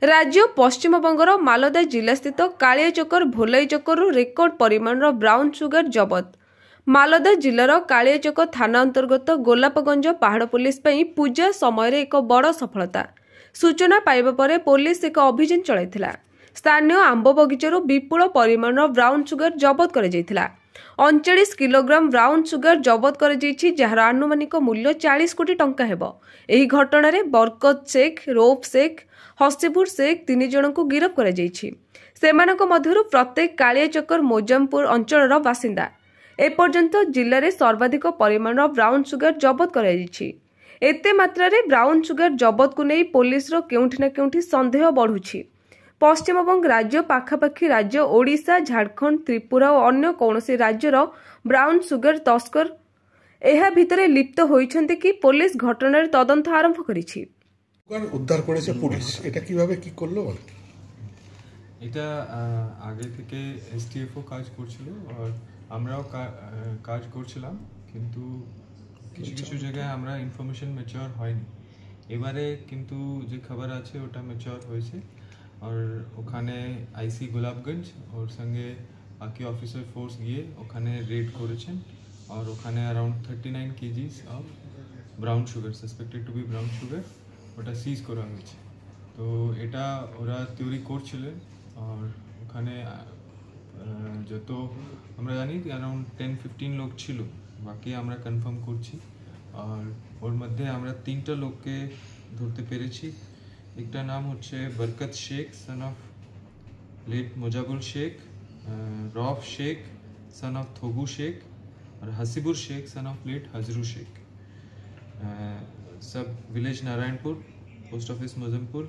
राज्य पश्चिमबंगर मालदा जिलास्थित कालियाचकर भोलाईचकर रेकर्ड परिमाणर ब्राउन सुगर जबत। मालदा जिलार कालियाचक थाना अंतर्गत गोलापगंज पहाड़ पुलिस पूजा समय एक बड़ सफलता। सूचना पाइबा परे पुलिस एक अभियान चलाइथिला। स्थानीय आंब बगीचारू विपुल परिमाणर ब्राउन सुगर जबत कर 39 किलोग्राम ब्राउन सुगर जबत कर जार आनुमानिक मूल्य 40 कोटी टंका हेबो। एही घटना रे बरकत शेख, रौफ शेख, हसीपुर शेख 3 जन को गिरफ कर सेमानक मध्यरु प्रत्येक कालियाचकर मोजामपुर अंचलर बासिंदा। एपर्यंत जिले में सर्वाधिक परिमाण ब्राउन सुगर जबत कर एते मात्रा रे ब्राउन सुगर जबत को नहीं पुलिस केउठी ना केउठी संदेह बढ़ुछि। पश्चिमबंग राज्य पाखापाखि राज्य ओडिशा, झारखंड, त्रिपुरा और अन्य कौनसी राज्यर ब्राउन सुगर तस्कर एहा भितरे लिप्त होइछन्ते कि पुलिस घटनार तदंत आरंभ करिछि। उद्धार करेছে পুলিশ, এটা কিভাবে কি করলো বল? এটা আগে থেকে এসটিএফও কাজ করছিল আর আমরাও কাজ করছিলাম, কিন্তু কিছু কিছু জায়গায় আমরা ইনফরমেশন ম্যাচিওর হয়নি। এবারে কিন্তু যে খবর আছে ওটা ম্যাচিওর হয়েছে আর ওখানে আইসি গোলাপগঞ্জ ওর সঙ্গে বাকি অফিসার ফোর্স গিয়ে ওখানে রেড করেছেন আর ওখানে around 39 kgs of brown sugar, suspected to be brown sugar, ওটা সিজ করা হয়েছে। তো এটা ওরা তৈরি করছিলেন আর ওখানে যত আমরা জানি অ্যারাউন্ড 10-15 লোক ছিল, বাকি আমরা কনফার্ম করছি। আর ওর মধ্যে আমরা 3টা লোককে ধরতে পেরেছি। একটা নাম হচ্ছে Barkat Sheikh son of late Mojabul Sheikh, রফ শেখ সন অফ থগু শেখ और Hasibur Sheikh son of late Hajru Sheikh. सब village Narayanpur, post office Mozampur,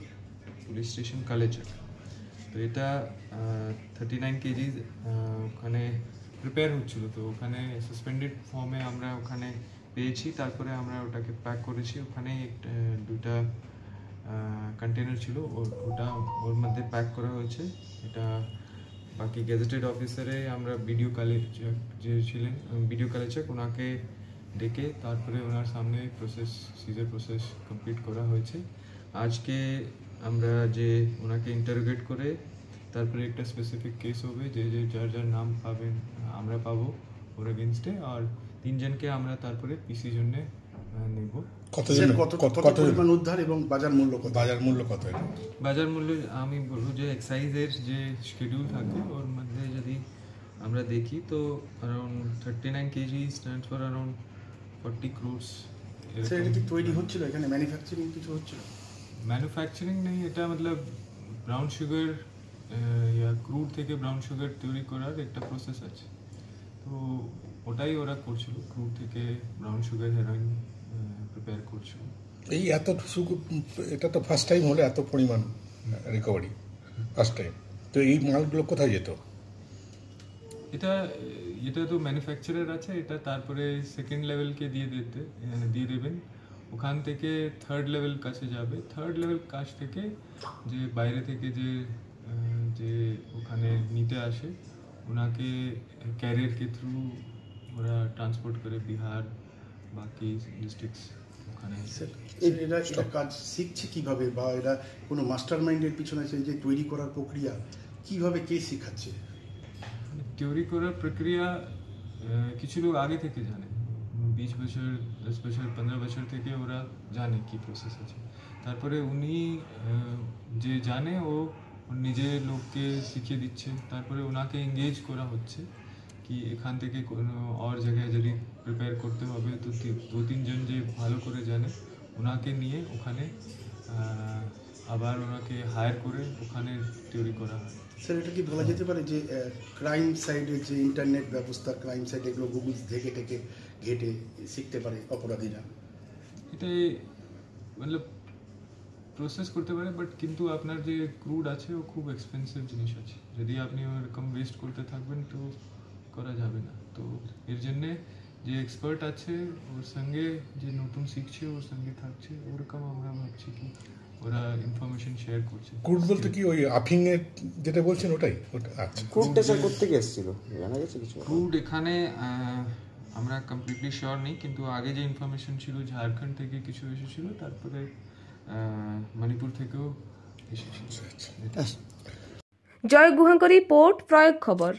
police station Kaliachak. तो এটা 39 কেজি ওখানে প্রিপেয়ার হচ্ছিল, তো ওখানে সাসপেন্ডেড ফর্মে আমরা ওখানে পেয়েছি। তারপরে আমরা ওটাকে প্যাক করেছি। ওখানে দুটা কন্টেনার ছিল, ওটা ওর মধ্যে প্যাক করা হয়েছে। এটা বাকি গেজেটেড অফিসারে আমরা ভিডিও কালেচক যে ছিলেন, ভিডিও কালেচক ওনাকে ডেকে তারপরে ওনার সামনে প্রসেস সিজার প্রসেস কমপ্লিট করা হয়েছে। আজকে আমরা যে ওনাকে ইন্টারোগেট করে তারপরে একটা স্পেসিফিক কেস হবে, যে যে যার যার নাম পাবেন আমরা পাবো ওর এগেনস্টে, আর 3 জনকে আমরা তারপরে পিসি জন্য নেব। কত পরিমাণ উদ্ধার এবং বাজার মূল্য কত? বাজার মূল্য আমি বলবো যে এক্সাইজের যে শিডিউল থাকে ওর মধ্যে যদি আমরা দেখি তো around 39 KG stands for around 40 crores। এটা কি তৈরি হচ্ছিল এখানে, ম্যানুফ্যাকচারিং কিছু হচ্ছিল? ম্যানুফ্যাকচারিং নেই, এটা মতলব ব্রাউন সুগার ইয়া ক্রুড থেকে ব্রাউন সুগার তৈরি করার একটা প্রসেস আছে। তো ওটাই ওরা করছিল, ক্রুড থেকে ব্রাউন সুগার হেরোইন প্রিপেয়ার করছিল। এই এত এটা তো ফার্স্ট টাইম হলো, এত পরিমাণ রিকভারি ফার্স্ট টাইম। তো এই মালগুলো কোথায় যেত? এটা তো ম্যানুফ্যাকচারার আছে, এটা তারপরে সেকেন্ড লেভেলকে দিয়ে দেবেন। ওখান থেকে থার্ড লেভেল কাছে যাবে। থার্ড লেভেল কাছ থেকে যে বাইরে থেকে যে ওখানে নিতে আসে ওনাকে ক্যারিয়ার के থ্রু ওরা ট্রান্সপোর্ট করে বিহার বাকি ডিস্ট্রিক্টস ওখানে। এটা কাজ শিখছে কিভাবে, বা এটা কোনো মাস্টার মাইন্ডের পিছনে আছে যে তৈরি করার প্রক্রিয়া কিভাবে কে শেখাচ্ছে? তৈরি করার প্রক্রিয়া কিছু লোক আগে থেকে জানে, 20 বছর 10 বছর 15 বছর থেকে ওরা জানে কি প্রসেস আছে। তারপরে উনি যে জানে ও নিজের লোককে শিখিয়ে দিচ্ছে। তারপরে ওনাকে এঙ্গেজ করা হচ্ছে কি এখান থেকে কোনো আর জায়গায় যদি প্রিপেয়ার করতে হবে তো 2-3 জন যে ভালো করে জানে ওনাকে নিয়ে ওখানে আবার ওনাকে হায়ার করে ওখানে তৈরি করা হয়। স্যার, এটা কি বলা যেতে পারে যে ক্রাইম সাইডে যে ইন্টারনেট ব্যবস্থা, ক্রাইম সাইডে এগুলো গুগল থেকে ঘেটে শিখতে পারে অপরাধীরা? এটাই মতলব প্রসেস করতে পারে, বাট কিন্তু আপনার যে ক্রুড আছে ও খুব এক্সপেন্সিভ জিনিস আছে। যদি আপনি ওরকম ওয়েস্ট করতে থাকবেন তো করা যাবে না। তো এর জন্যে যে এক্সপার্ট আছে ওর সঙ্গে যে নতুন শিখছে ওর সঙ্গে থাকছে, ওরকম আমরা ভাবছি কি ওরা ইনফরমেশন শেয়ার করছে। ক্রুড বলতে কি ওই আফিং এর যেটা বলছেন ওটাই? আচ্ছা, ক্রুডটা স্যার কোথা থেকে এসেছিল জানা গেছে কিছু? ক্রুড এখানে আমরা কমপ্লিটলি শিওর নেই, কিন্তু আগে যে ইনফরমেশন ছিল ঝাড়খণ্ড থেকে কিছু এসেছিল, তারপরে মণিপুর থেকেও এসেছিল। জয় গুহাঙ্ক রিপোর্ট প্রয়োগ খবর।